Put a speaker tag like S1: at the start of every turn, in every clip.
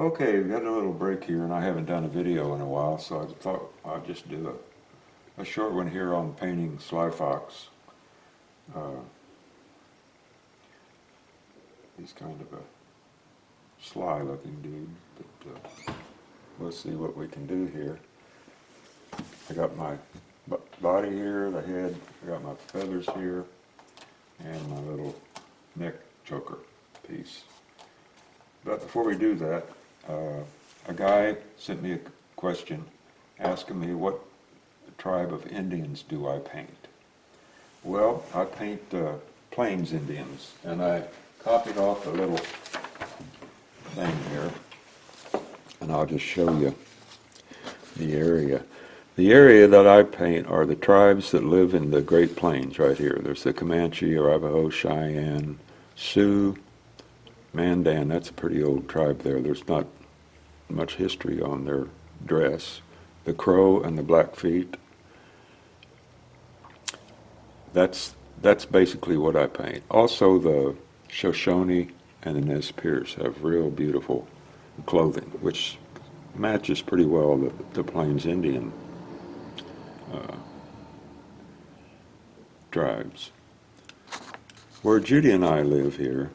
S1: Okay, we got a little break here, and I haven't done a video in a while, so I thought I'd just do a short one here on painting Sly Fox. He's kind of a sly-looking dude, but we'll see what we can do here. I got my body here, the head, I got my feathers here, and my little neck choker piece. But before we do that, a guy sent me a question asking me what tribe of Indians do I paint. Well, I paint Plains Indians, and I copied off a little thing here, and I'll just show you the area. The area that I paint are the tribes that live in the Great Plains right here. There's the Comanche, Arapaho, Cheyenne, Sioux, Mandan. That's a pretty old tribe there. There's not much history on their dress. The Crow and the Blackfeet. That's basically what I paint. Also, the Shoshone and the Nez Perce have real beautiful clothing, which matches pretty well the Plains Indian tribes. Where Judy and I live here,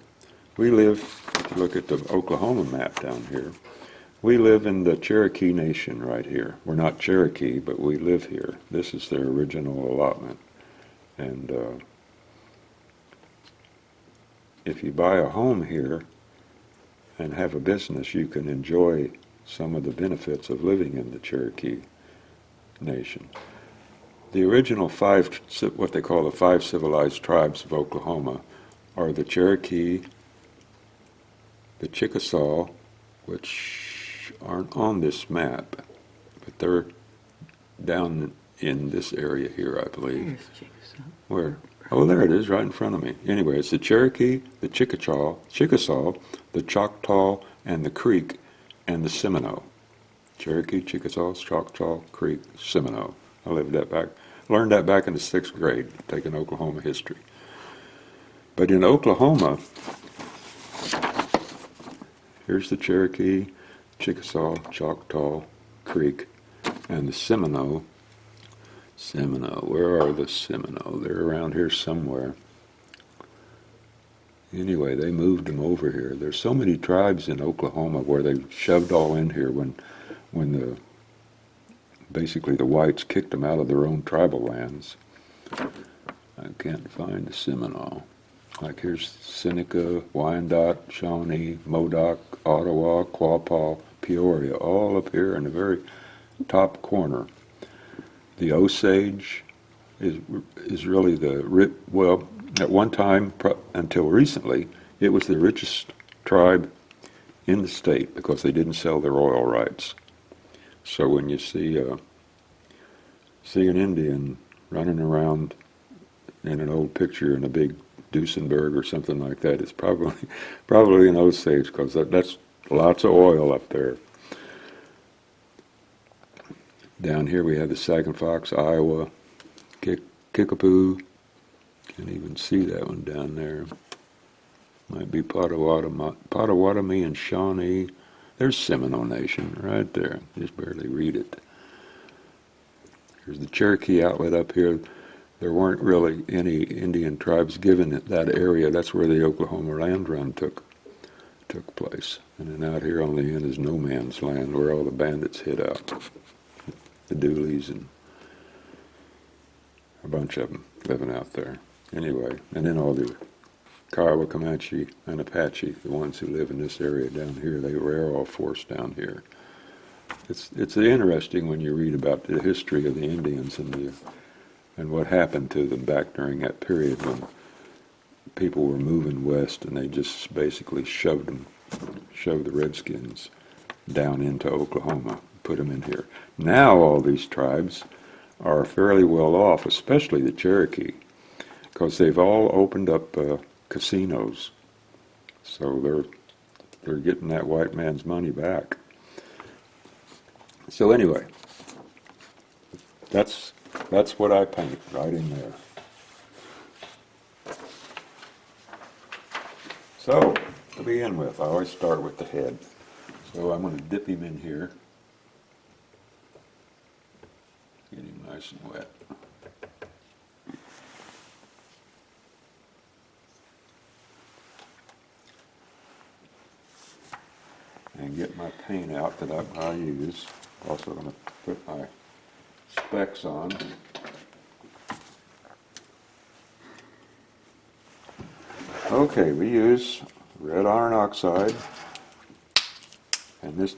S1: we live, if you look at the Oklahoma map down here, we live in the Cherokee Nation right here. We're not Cherokee, but we live here. This is their original allotment. And if you buy a home here and have a business, you can enjoy some of the benefits of living in the Cherokee Nation. The original five, what they call the five civilized tribes of Oklahoma, are the Cherokee, the Chickasaw, which aren't on this map, but they're down in this area here, I believe.
S2: Where's Chickasaw?
S1: Where? Oh, there it is, right in front of me. Anyway, it's the Cherokee, the Chickasaw, the Choctaw, and the Creek, and the Seminole. Cherokee, Chickasaw, Choctaw, Creek, Seminole. I learned that back in the 6th grade, taking Oklahoma history. But in Oklahoma, here's the Cherokee, Chickasaw, Choctaw, Creek, and the Seminole. Where are the Seminole? They're around here somewhere. Anyway, they moved them over here. There's so many tribes in Oklahoma where they shoved all in here when basically the whites kicked them out of their own tribal lands. I can't find the Seminole. Like here's Seneca, Wyandotte, Shawnee, Modoc, Ottawa, Quapaw, Peoria, all up here in the very top corner. The Osage is really well, at one time, until recently, it was the richest tribe in the state because they didn't sell their oil rights. So when you see an Indian running around in an old picture in a big Duesenberg or something like that, it's probably an Osage because that's lots of oil up there. Down here we have the Sag Fox, Iowa, Kickapoo. Can't even see that one down there. Might be Potawatomi and Shawnee. There's Seminole Nation right there. Just barely read it. Here's the Cherokee outlet up here. There weren't really any Indian tribes given that area. That's where the Oklahoma land run took place. And then out here on the end is no man's land where all the bandits hid out. The Dooleys and a bunch of them living out there. Anyway, and then all the Kiowa, Comanche, and Apache, the ones who live in this area down here, they were all forced down here. It's interesting when you read about the history of the Indians and what happened to them back during that period when people were moving west and they just basically shoved the Redskins down into Oklahoma, put them in here. Now all these tribes are fairly well off, especially the Cherokee, because they've all opened up casinos. So they're getting that white man's money back. So anyway, that's what I paint right in there. So to begin with, I always start with the head. So I'm going to dip him in here. Get him nice and wet. And get my paint out that I use. Also going to put my specs on. Okay, we use red iron oxide, and this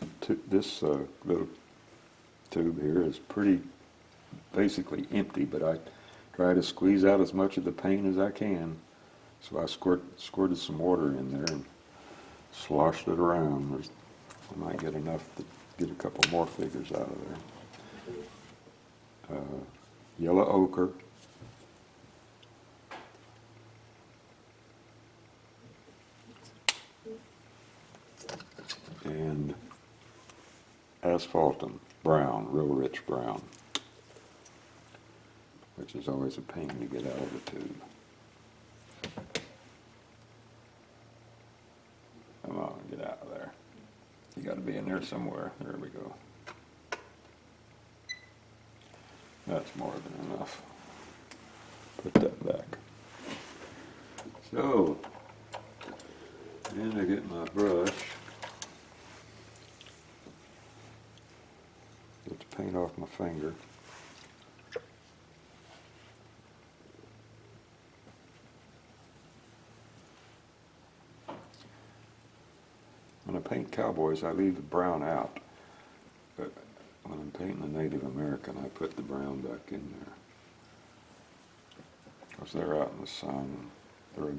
S1: little tube here is pretty basically empty, but I try to squeeze out as much of the paint as I can. So I squirted some water in there and sloshed it around. I might get enough to get a couple more figures out of there. Yellow ochre. And asphaltum, brown, real rich brown, which is always a pain to get out of the tube. Come on, get out of there. You got to be in there somewhere. There we go. That's more than enough. Put that back. So, then I get my brush. Get the paint off my finger. When I paint cowboys, I leave the brown out. But when I'm painting a Native American, I put the brown back in there. Because they're out in the sun. They're a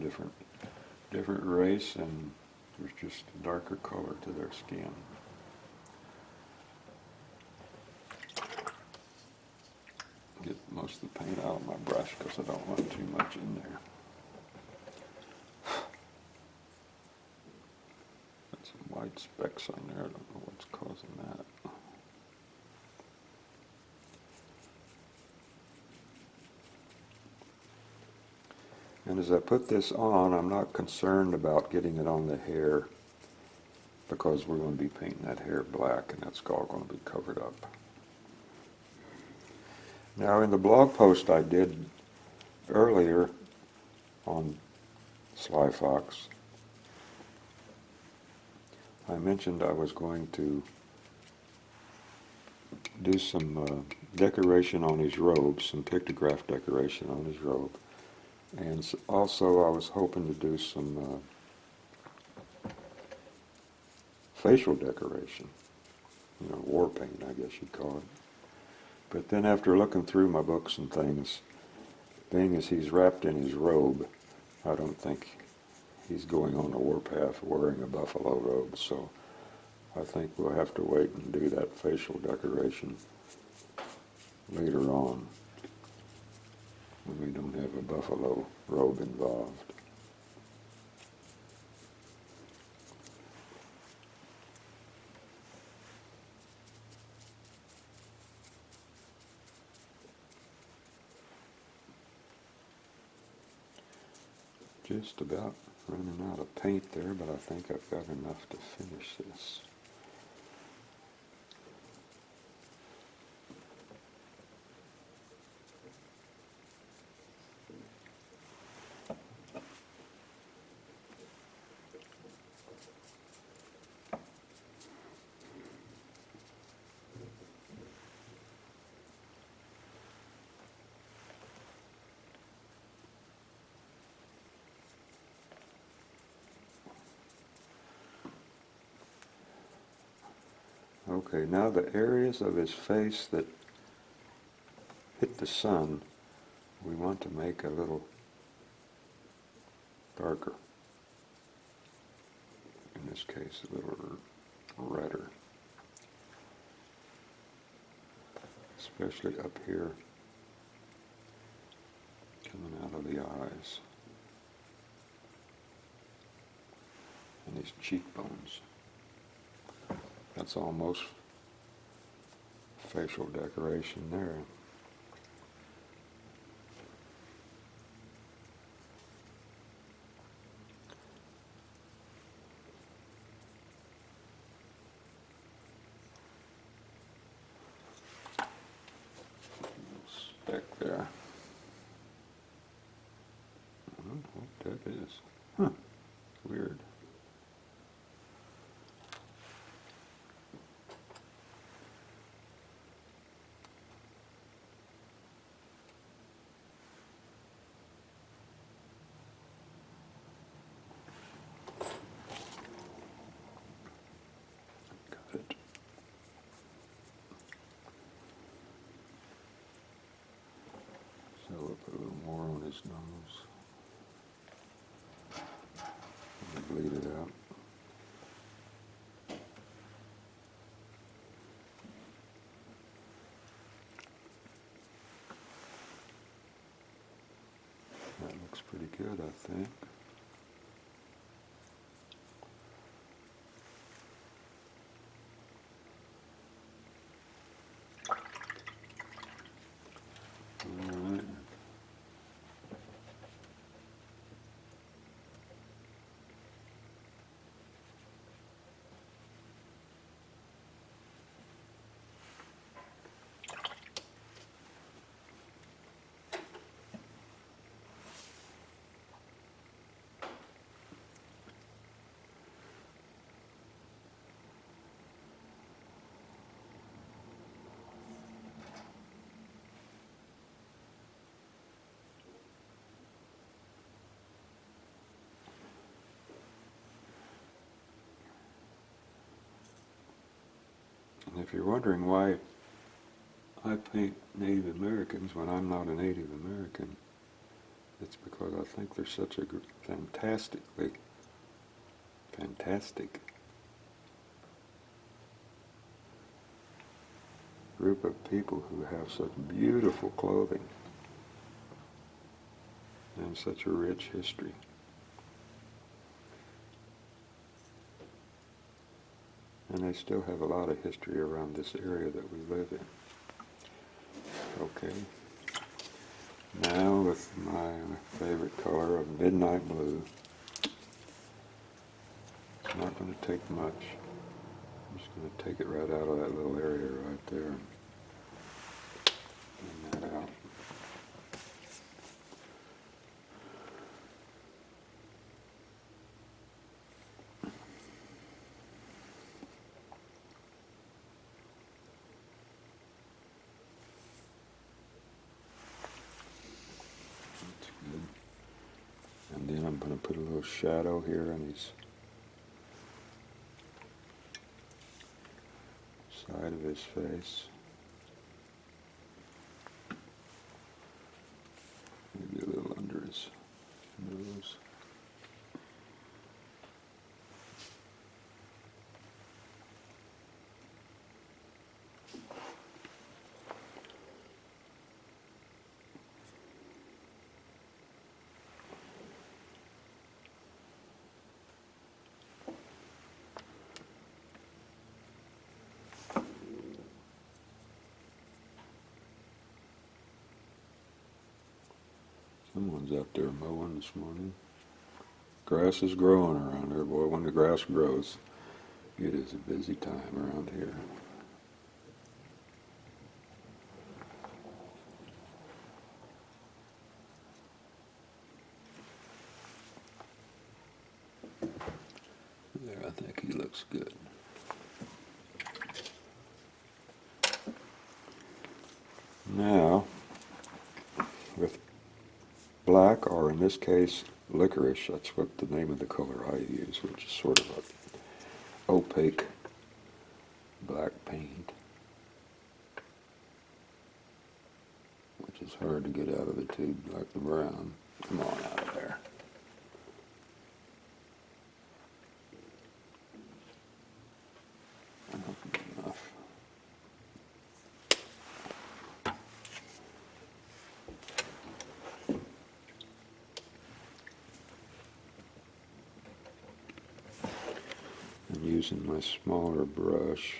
S1: different race, and there's just a darker color to their skin. Get most of the paint out of my brush because I don't want too much in there. Got some white specks on there. I don't know what's causing that. And as I put this on, I'm not concerned about getting it on the hair because we're going to be painting that hair black, and that's all going to be covered up. Now, in the blog post I did earlier on Sly Fox, I mentioned I was going to do some decoration on his robe, some pictograph decoration on his robe. And also I was hoping to do some facial decoration, you know, war paint, I guess you'd call it. But then after looking through my books and things, being as he's wrapped in his robe, I don't think he's going on the warpath wearing a buffalo robe, so I think we'll have to wait and do that facial decoration later on when we don't have a buffalo robe involved. Just about running out of paint there, but I think I've got enough to finish this. Okay, now the areas of his face that hit the sun, we want to make a little darker. In this case, a little redder. Especially up here, coming out of the eyes. And his cheekbones. That's almost facial decoration there. that is. Huh. Weird. Got it. So we'll put a little more on his nose. And bleed it out. That looks pretty good, I think. All right. And if you're wondering why I paint Native Americans when I'm not a Native American, it's because I think they're such a fantastic group of people who have such beautiful clothing and such a rich history. And they still have a lot of history around this area that we live in. Okay. Now with my favorite color of midnight blue. It's not going to take much. I'm just going to take it right out of that little area right there and bring that out. That's good. And then I'm going to put a little shadow here on his side of his face. Maybe a little under his nose. Someone's out there mowing this morning. Grass is growing around here, boy. When the grass grows, it is a busy time around here. There, I think he looks good. Now, with black, or in this case, licorice, that's what the name of the color I use, which is sort of a opaque black paint, which is hard to get out of the tube like the brown. Come on out of there. Enough. I'm using my smaller brush.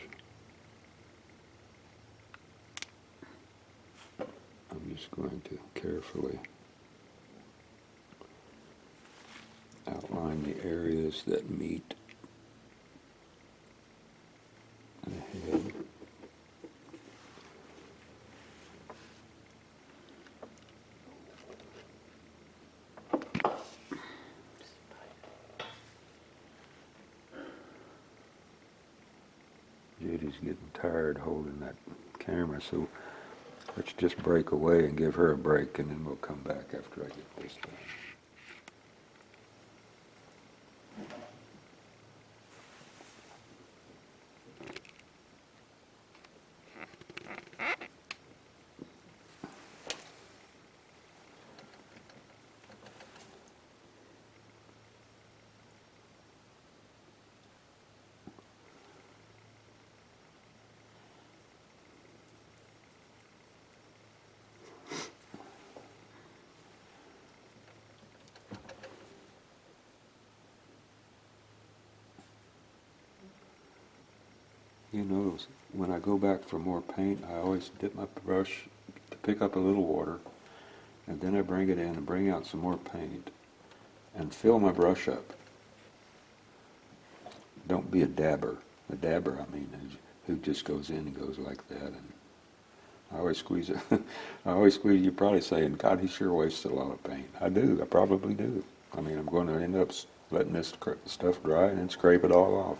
S1: I'm just going to carefully outline the areas that meet the head. she's getting tired holding that camera, so let's just break away and give her a break, and then we'll come back after I get this done. You know, when I go back for more paint, I always dip my brush to pick up a little water, and then I bring it in and bring out some more paint and fill my brush up. Don't be a dabber. A dabber, I mean, who just goes in and goes like that. And I always squeeze it. I always squeeze. You're probably saying, God, he sure wasted a lot of paint. I do. I probably do. I mean, I'm going to end up letting this stuff dry and then scrape it all off.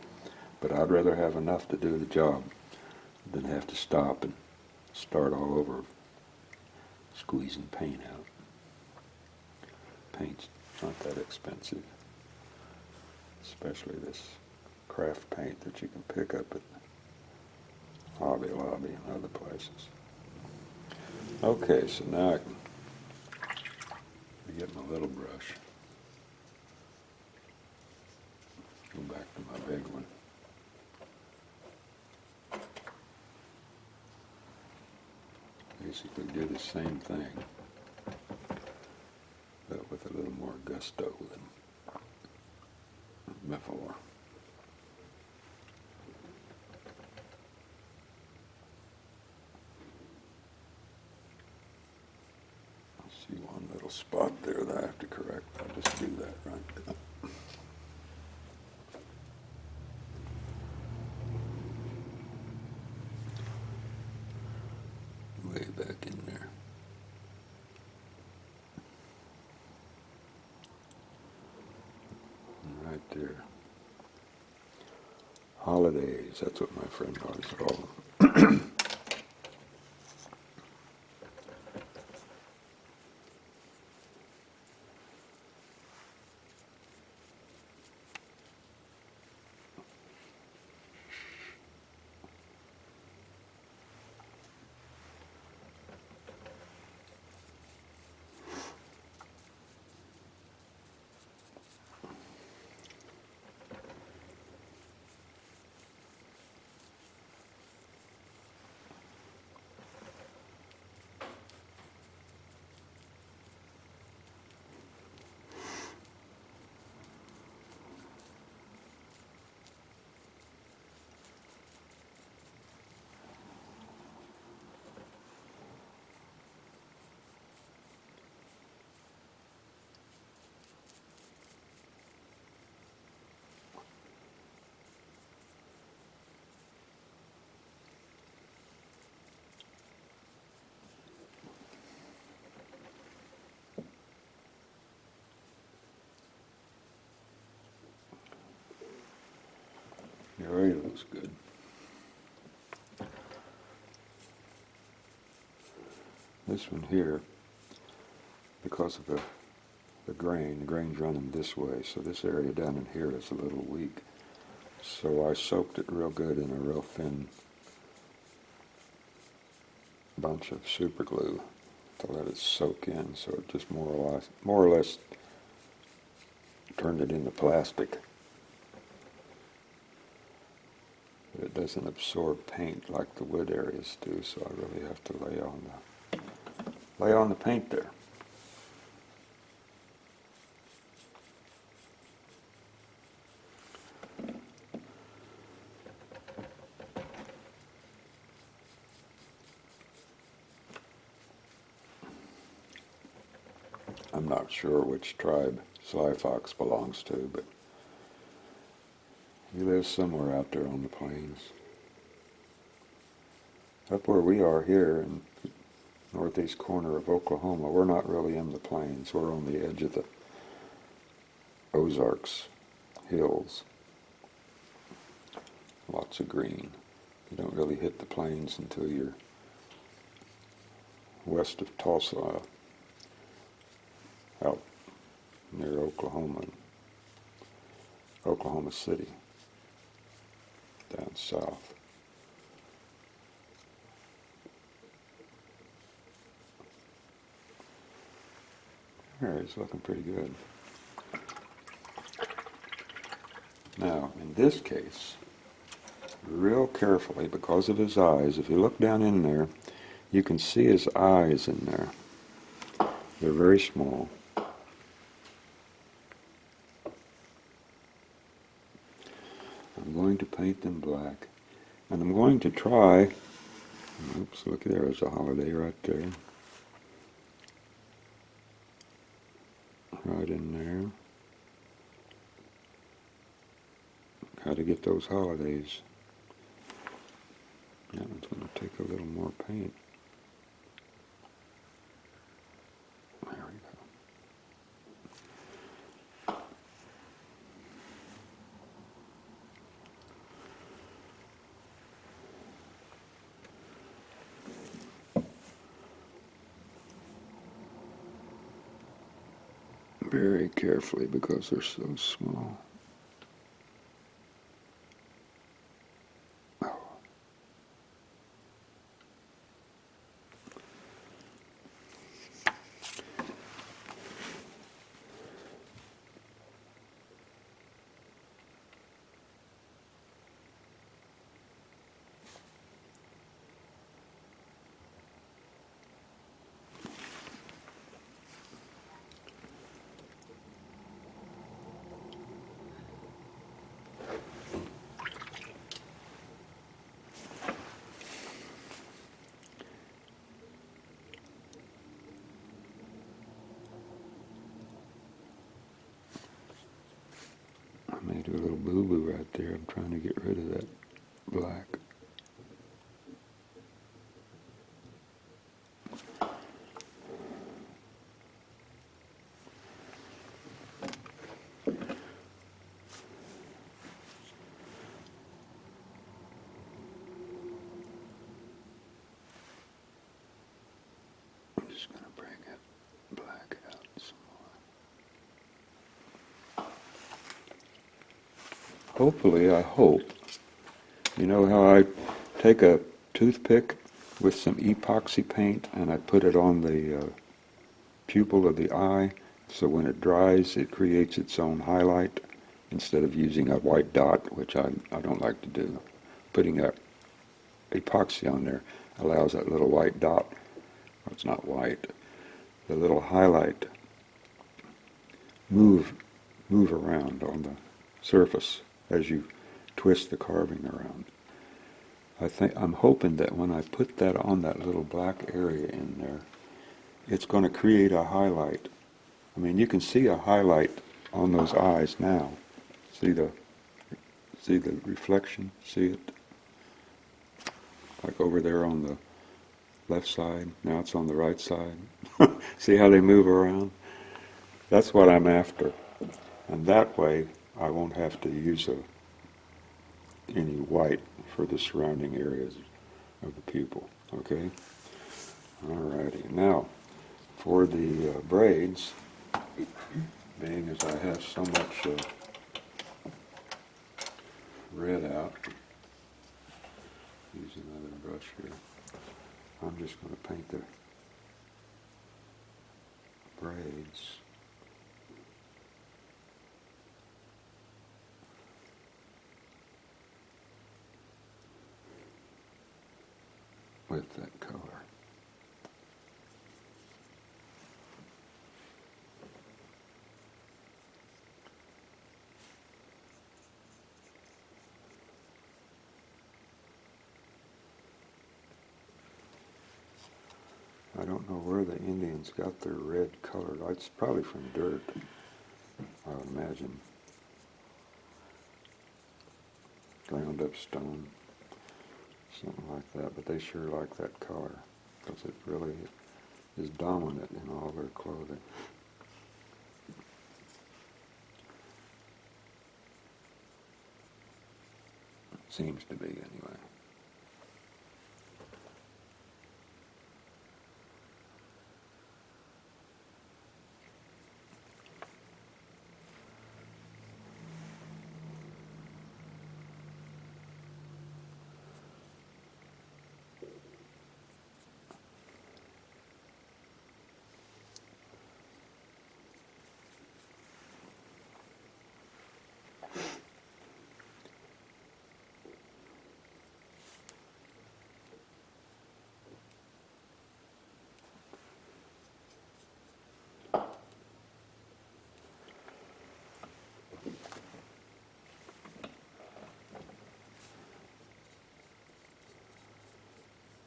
S1: But I'd rather have enough to do the job than have to stop and start all over squeezing paint out. Paint's not that expensive, especially this craft paint that you can pick up at Hobby Lobby and other places. Okay, so now I can get my little brush. Go back to my big one. Basically do the same thing, but with a little more gusto than before. I see one little spot there that I have to correct. I'll just do that right now. Way back in there. And right there. Holidays, that's what my friend always called them. It already looks good. This one here, because of the grain's running this way, so this area down in here is a little weak. So I soaked it real good in a real thin bunch of super glue to let it soak in, so it just more or less turned it into plastic. But it doesn't absorb paint like the wood areas do, so I really have to lay on the paint there. I'm not sure which tribe Sly Fox belongs to, but he lives somewhere out there on the plains. Up where we are here in the northeast corner of Oklahoma, we're not really in the plains. We're on the edge of the Ozarks hills. Lots of green. You don't really hit the plains until you're west of Tulsa, out near Oklahoma City, down south. There, it's looking pretty good. Now, in this case, real carefully, because of his eyes, if you look down in there, you can see his eyes in there. They're very small. I'm going to paint them black. And I'm going to try, oops, look, there's a holiday right there. Right in there. How to get those holidays. That one's going to take a little more paint. There we go. Very carefully because they're so small. I may do a little boo-boo right there. I'm trying to get rid of that black. I'm just going to bring it black out some more. Hopefully, I hope, you know how I take a toothpick with some epoxy paint and I put it on the pupil of the eye, so when it dries it creates its own highlight instead of using a white dot, which I don't like to do. Putting a epoxy on there allows that little white dot, well, it's not white, the little highlight move around on the surface as you twist the carving around. I'm hoping that when I put that on that little black area in there, it's going to create a highlight. I mean, you can see a highlight on those eyes now. See the reflection? See it? Like over there on the left side. Now it's on the right side. See how they move around? That's what I'm after. And that way, I won't have to use any white for the surrounding areas of the pupil. Okay? Alrighty. Now, for the braids, being as I have so much red out, use another brush here, I'm just going to paint the braids with that color. I don't know where the Indians got their red color. It's probably from dirt, I would imagine. Ground up stone, something like that. But they sure like that color because it really is dominant in all their clothing. Seems to be, anyway.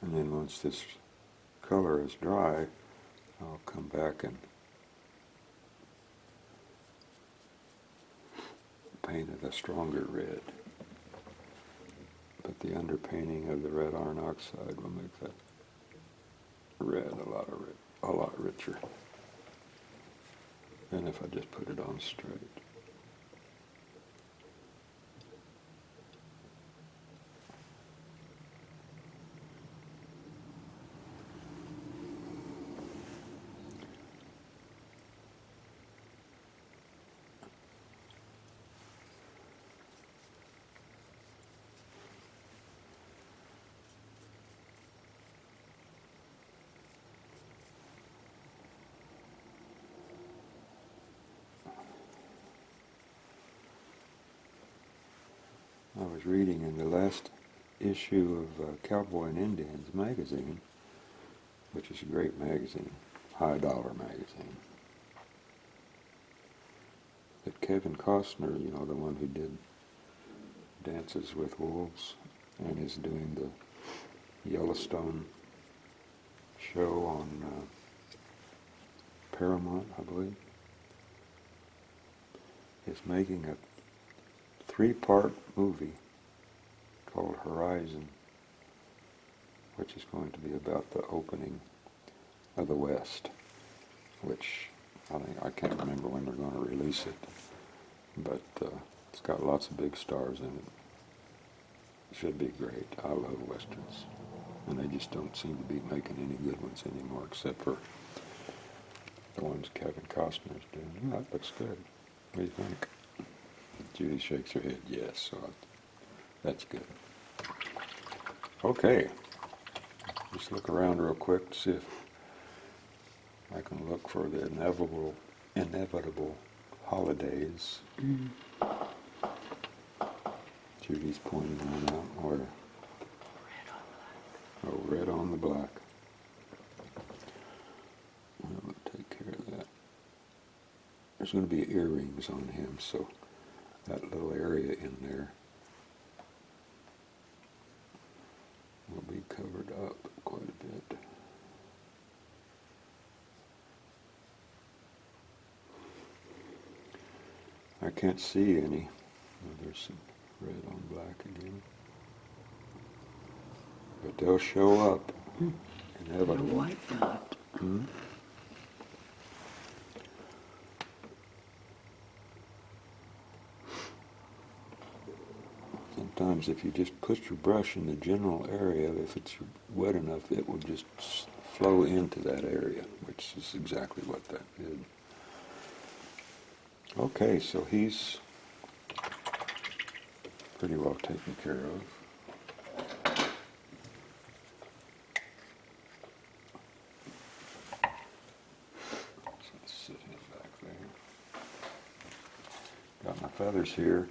S1: And then once this color is dry, I'll come back and paint it a stronger red. But the underpainting of the red iron oxide will make that red a lot richer than if I just put it on straight. I was reading in the last issue of Cowboy and Indians magazine, which is a great magazine, high dollar magazine, that Kevin Costner, you know, the one who did Dances with Wolves and is doing the Yellowstone show on Paramount, I believe, is making a 3-part movie called Horizon, which is going to be about the opening of the West, which I can't remember when they're going to release it, but it's got lots of big stars in it. It should be great. I love Westerns, and they just don't seem to be making any good ones anymore, except for the ones Kevin Costner's doing. That looks good. What do you think? Judy shakes her head yes, so that's good. Okay, just look around real quick to see if I can look for the inevitable holidays. Judy's pointing one out where. Oh, red on the black. We'll take care of that. There's going to be earrings on him, so that little area in there will be covered up quite a bit. I can't see any. Oh, there's some red on black again. But they'll show up. Inevitable.
S2: A white dot.
S1: Sometimes if you just put your brush in the general area, if it's wet enough, it will just flow into that area, which is exactly what that did. Okay, so he's pretty well taken care of. So let's sit him back there. Got my feathers here.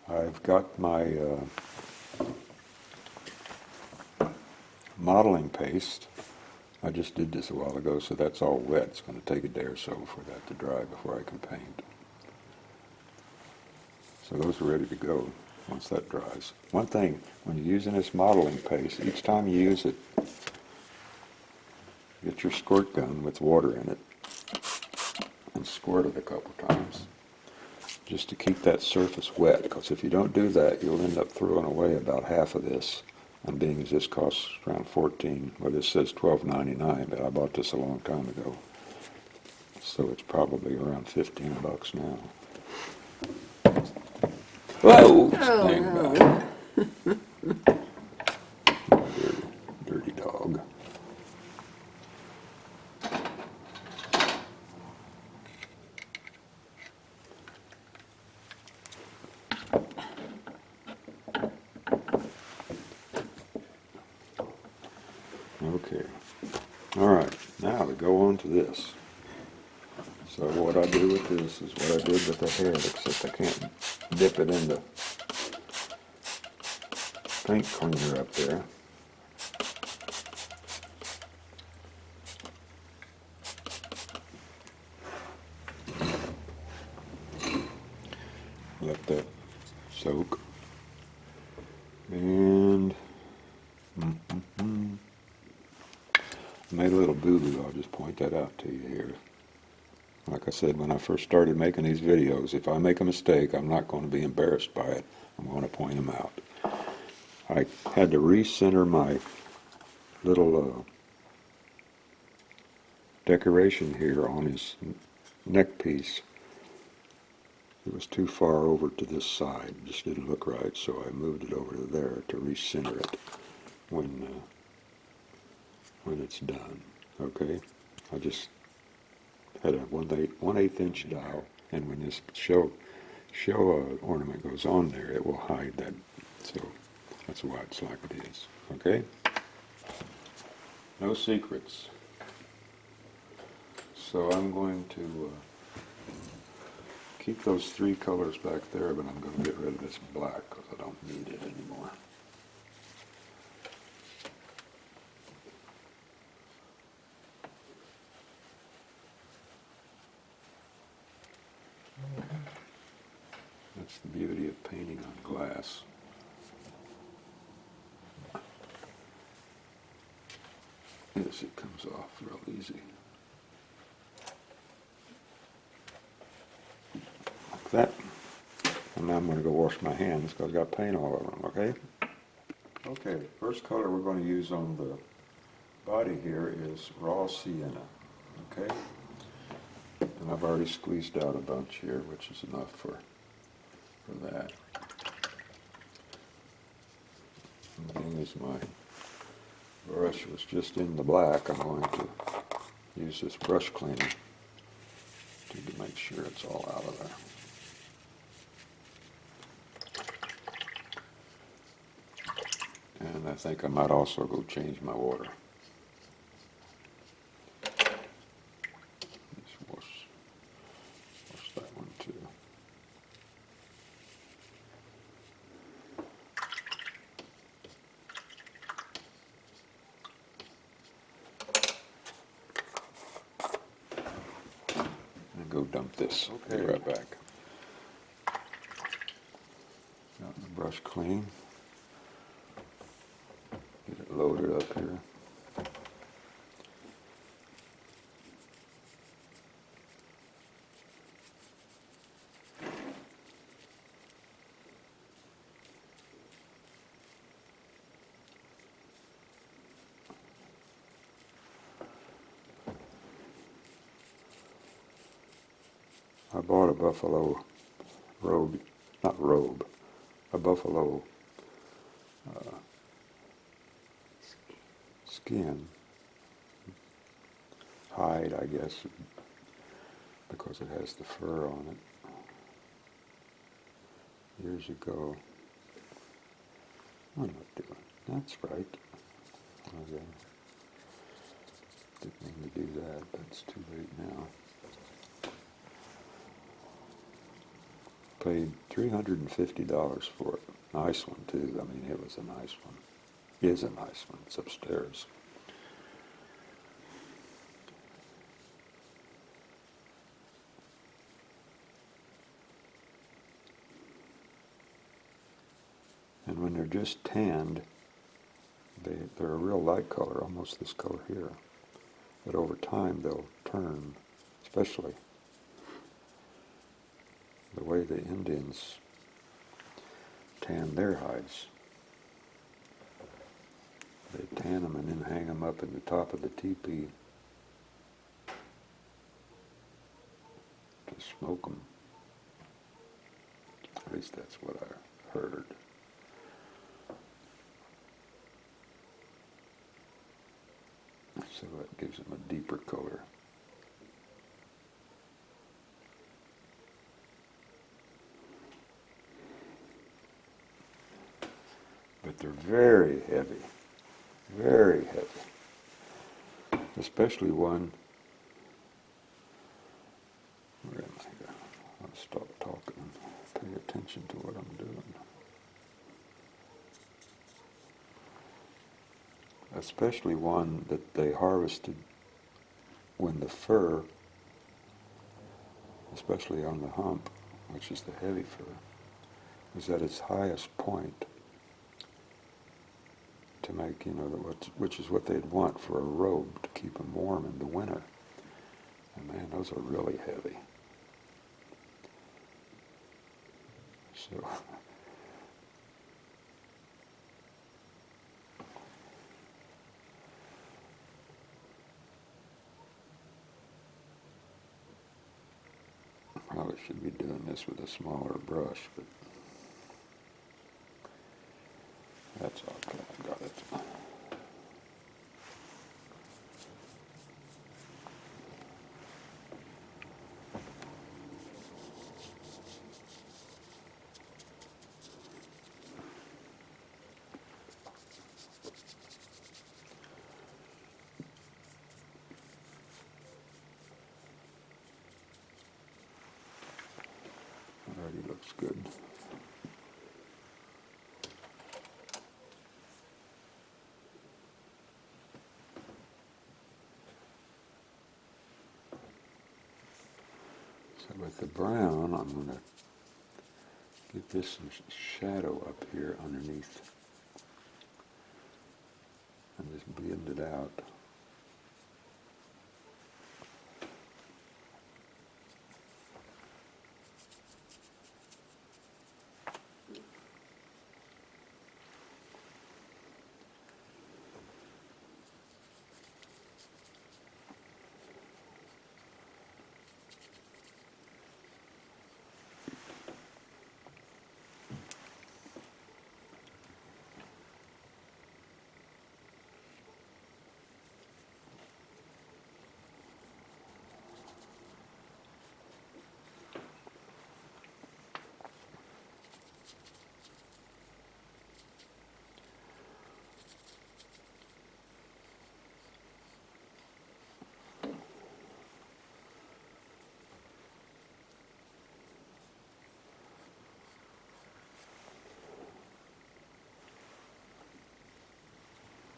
S1: I've got my modeling paste. I just did this a while ago, so that's all wet. It's going to take a day or so for that to dry before I can paint. So those are ready to go once that dries. One thing, when you're using this modeling paste, each time you use it, get your squirt gun with water in it and squirt it a couple times, just to keep that surface wet, because if you don't do that, you'll end up throwing away about half of this. And being as this costs around $14, well, this says $12.99, but I bought this a long time ago, so it's probably around $15 now. Whoa!
S2: Oh, no.
S1: Dirty dog. Okay. All right. Now to go on to this. So what I do with this is what I did with the head, except I can't dip it in the paint cleaner up there. Let that soak. And made a little boo-boo. I'll just point that out to you here. Like I said, when I first started making these videos, if I make a mistake, I'm not going to be embarrassed by it. I'm going to point them out. I had to recenter my little decoration here on his neck piece. It was too far over to this side. It just didn't look right, so I moved it over to there to recenter it when it's done. Okay? I just had a 1/8 inch dial, and when this show ornament goes on there, it will hide that. So that's why it's like it is. Okay? No secrets. So I'm going to keep those three colors back there, but I'm going to get rid of this black because I don't need it anymore. That's the beauty of painting on glass. Yes, it comes off real easy. Like that. And now I'm going to go wash my hands because I've got paint all over them, okay? Okay, first color we're going to use on the body here is raw sienna, okay? And I've already squeezed out a bunch here, which is enough for that. And being as my brush was just in the black, I'm going to use this brush cleaner to make sure it's all out of there. And I think I might also go change my water. Just wash that one too. And go dump this. Okay. Be right back. Got the brush clean. Get it loaded up here. I bought a buffalo robe, not robe, a buffalo skin, hide, I guess, because it has the fur on it. Years ago. What am I doing? That's right. Okay. Didn't mean to do that, but it's too late now. Paid $350 for it. Nice one, too. I mean, it was a nice one. Is a nice one. It's upstairs. And when they're just tanned, they're a real light color, almost this color here. But over time, they'll turn, especially the way the Indians tan their hides. They tan them and then hang them up in the top of the teepee to smoke them. At least that's what I heard. So that gives them a deeper color. But they're very heavy. Very heavy. Especially one. Where am I here? I'll stop talking and pay attention to what I'm doing. Especially one that they harvested when the fur, especially on the hump, which is the heavy fur, was at its highest point. to make, which is what they'd want for a robe to keep them warm in the winter. And man, those are really heavy. So probably should be doing this with a smaller brush, but that's okay. I got it. Already looks good. So with the brown, I'm going to give this some shadow up here underneath and just blend it out.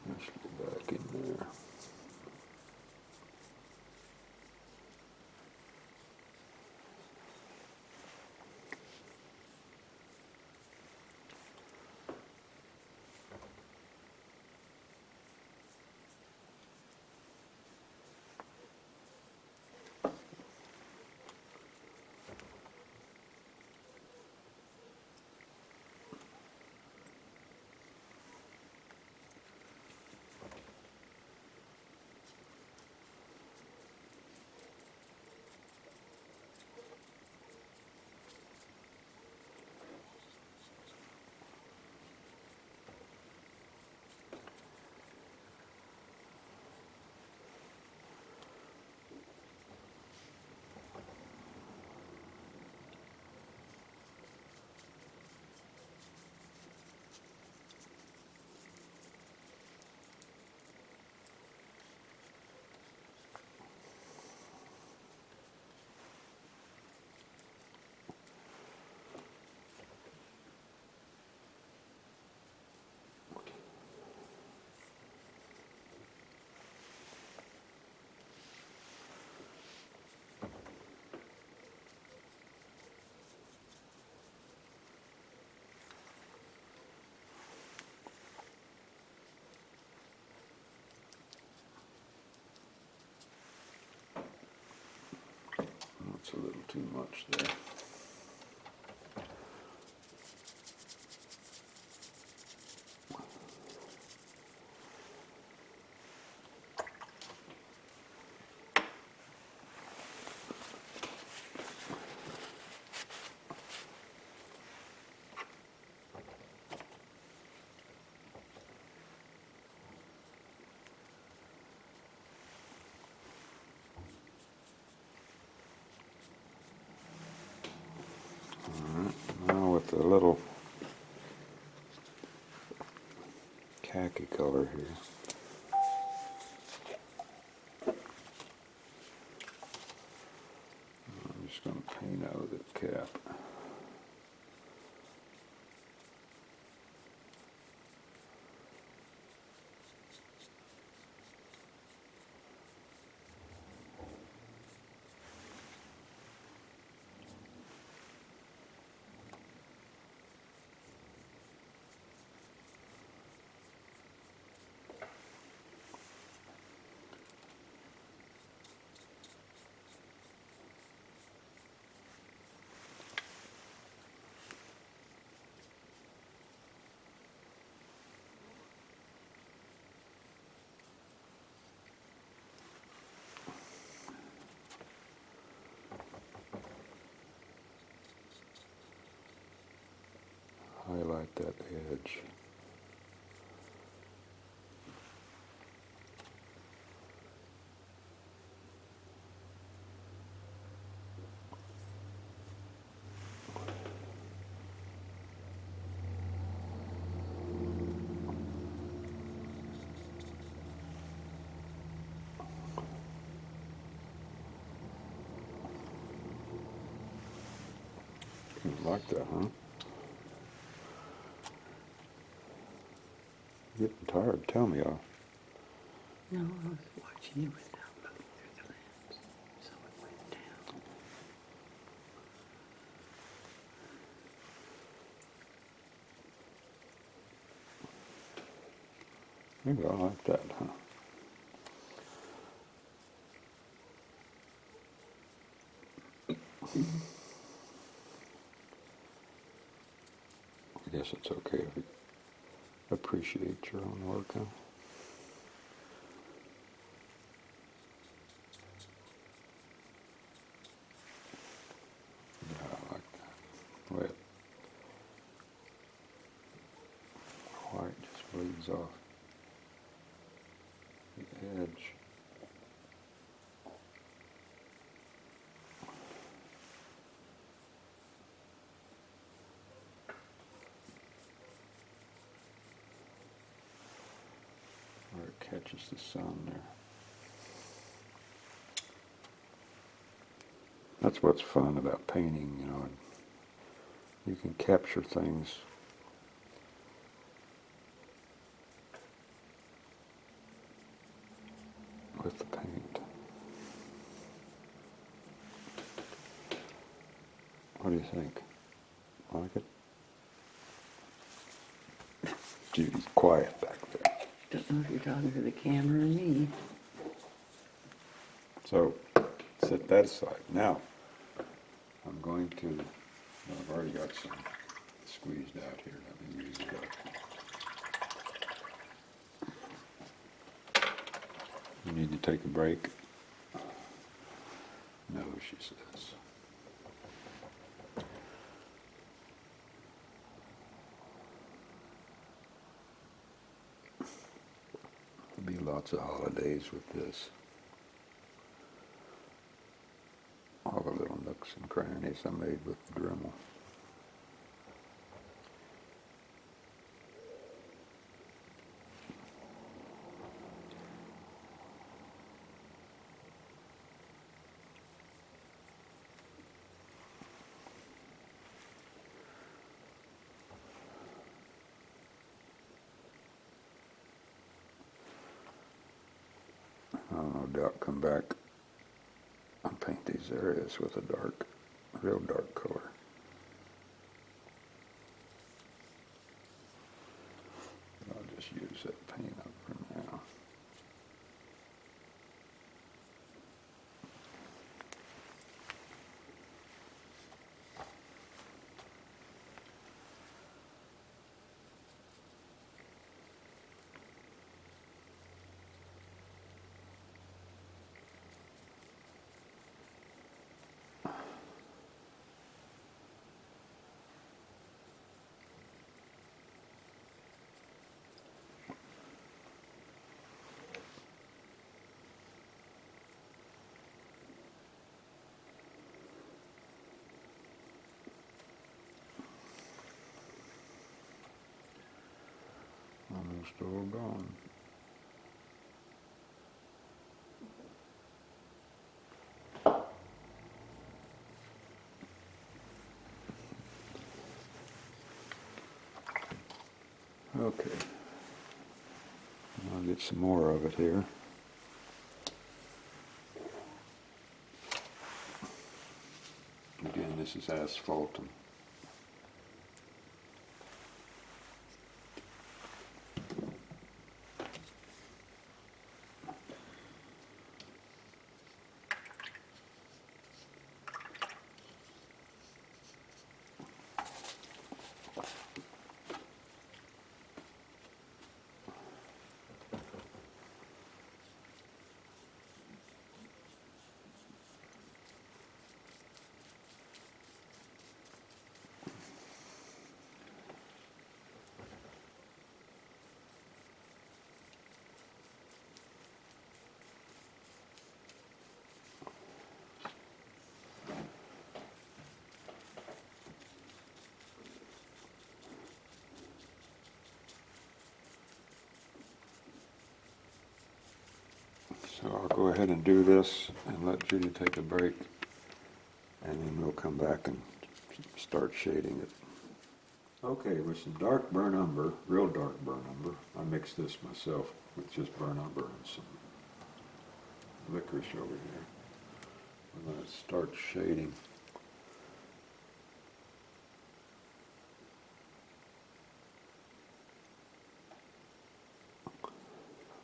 S1: Let's go back in there. That's a little too much there. Now with the little khaki color here, I'm just going to paint out the cap. highlight that edge. You like that, huh? Getting tired, tell me.
S2: No, I was watching you without looking through the lens, so it went down.
S1: Maybe I like that, huh? I guess it's okay if you appreciate your own work, huh? Yeah, I like that. Wet. White just bleeds off the edge. Where it catches the sun there. That's what's fun about painting, you know. You can capture things with the paint. What do you think? Like it? Judy's quiet back there.
S2: Don't know if you're talking to the camera or me.
S1: So, set that aside. Now, I'm going to, well, I've already got some squeezed out here. Let me use it up. You need to take a break? No, she says. There'll be lots of holidays with this. All the little nooks and crannies I made with the Dremel. I'll no doubt come back and paint these areas with a dark, real dark color. I'll just use that paint up for now. Almost all gone. Okay. I'll get some more of it here. Again, this is asphalt. So I'll go ahead and do this and let Judy take a break, and then we'll come back and start shading it. Okay, with some dark burnt umber, real dark burnt umber, I mixed this myself with just burnt umber and some licorice over here. I'm going to start shading.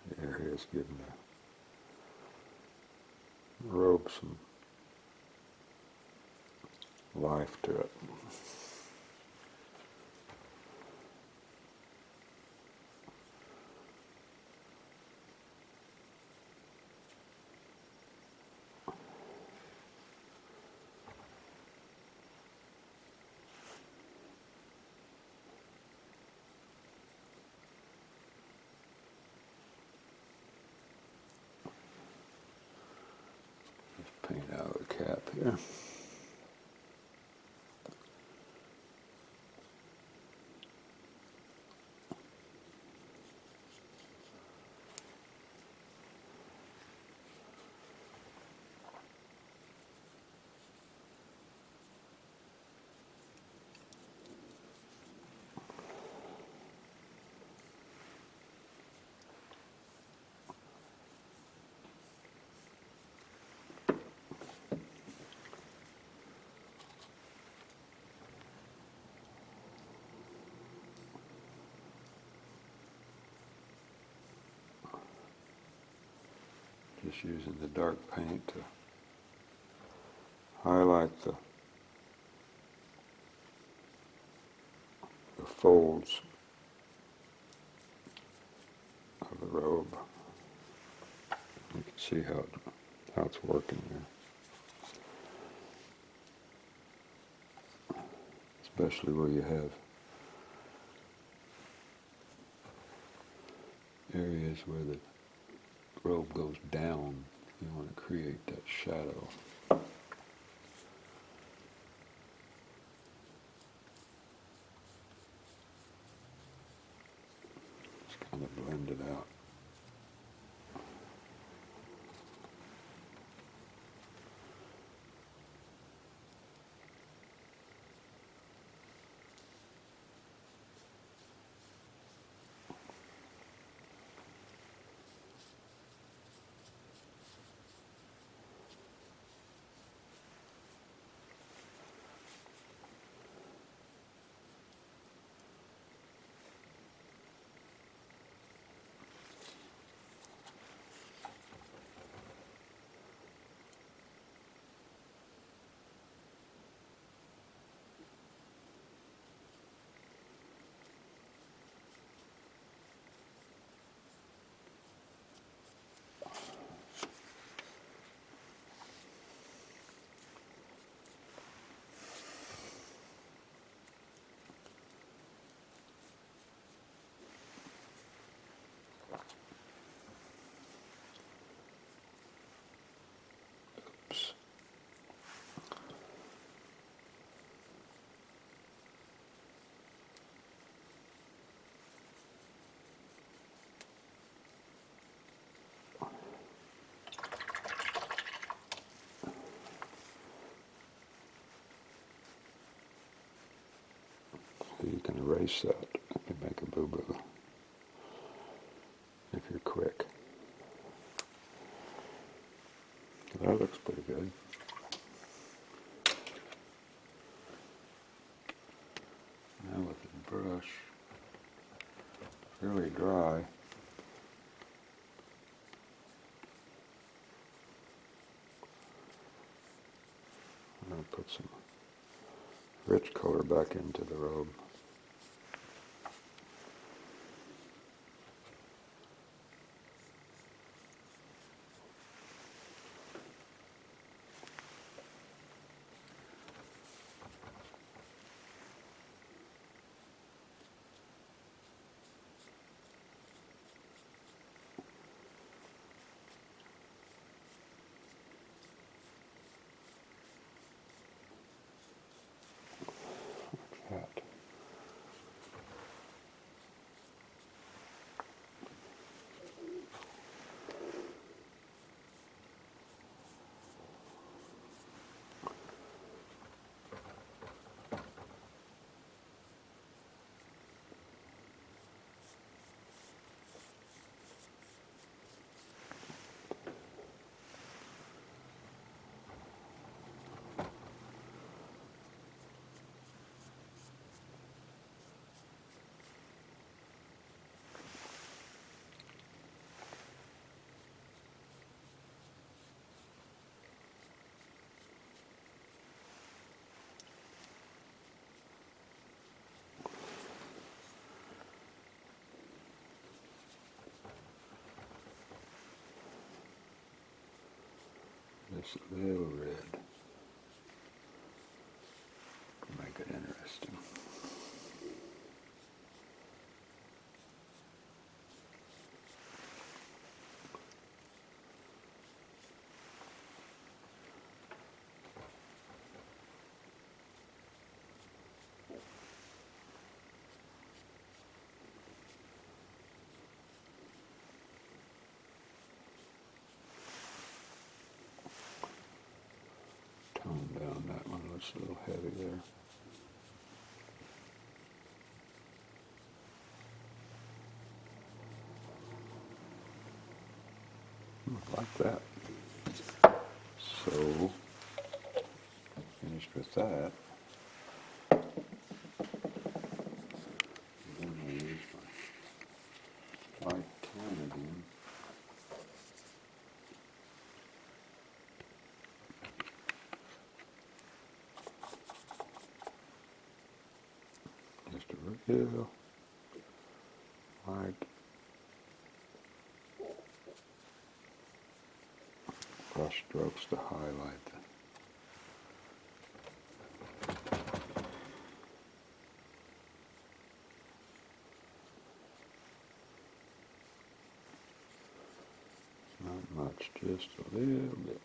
S1: The areas giving the robe some life to it. Paint out the cap here. Just using the dark paint to highlight the folds of the robe. You can see how it's working there, especially where you have areas where the robe goes down. You want to create that shadow. Just kind of blend it out. Oops. So you can erase that if you make a boo-boo, if you're quick. That looks pretty good. Now with the brush, fairly dry, I'm going to put some rich color back into the robe. Like that. Just a little red. Make it interesting. Tone down that one, looks a little heavy there. Like that. So, finished with that. Then I'll use my light can again. Just a real light brush strokes to highlight the not much, just a little bit.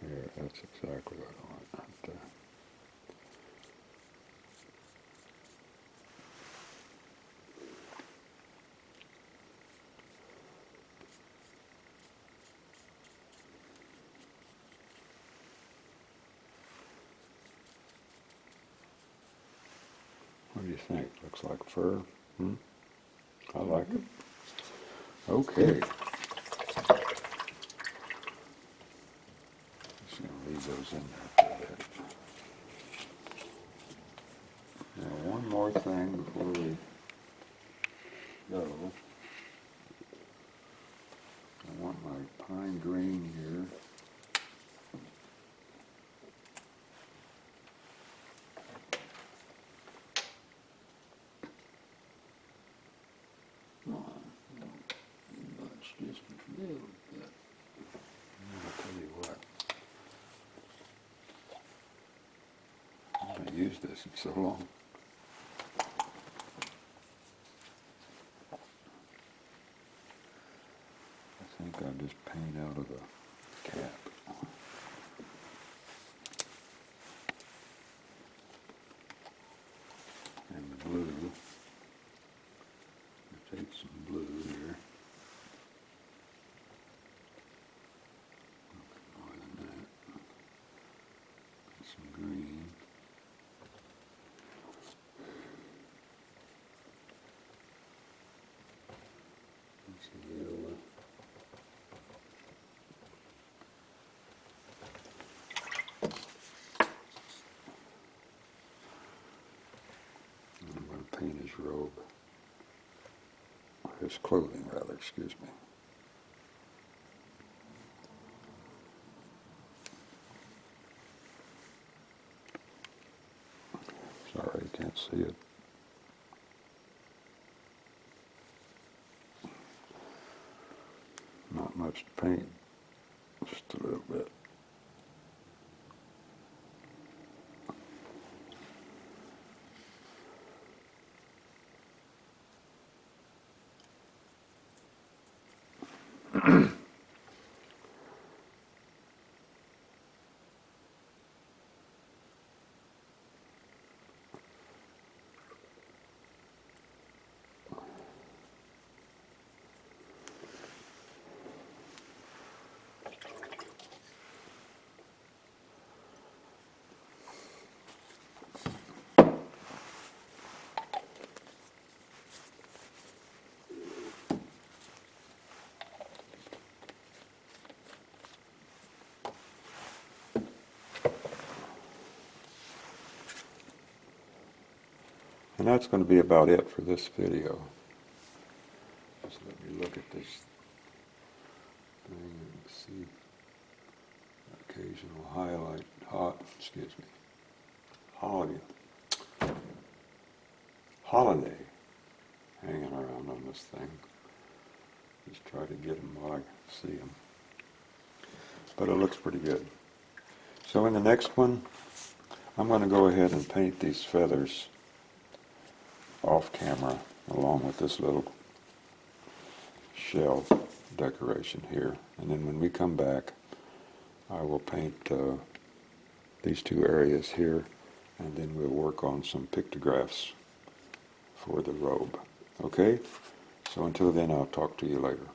S1: Here, that's exactly what I want right there. What do you think? Looks like fur? I like it. Okay. Just going to leave those in there for a bit. Now, one more thing before we go. I want my pine green here. Just a little bit. I'll tell you what. I haven't used this in so long. I think I'll just paint out of the cap. And the blue. I'll take some blue here. More than that. And some green. And some yellow. I'm going to paint his robe. His clothing, rather, excuse me. Sorry, you can't see it. Not much to paint, just a little bit. And that's going to be about it for this video. Just let me look at this thing and see occasional highlight. excuse me, holiday hanging around on this thing. Just try to get them while I see them. But it looks pretty good. So in the next one, I'm going to go ahead and paint these feathers off camera along with this little shell decoration here. And then when we come back, I will paint these two areas here, and then we'll work on some pictographs for the robe. Okay? So until then, I'll talk to you later.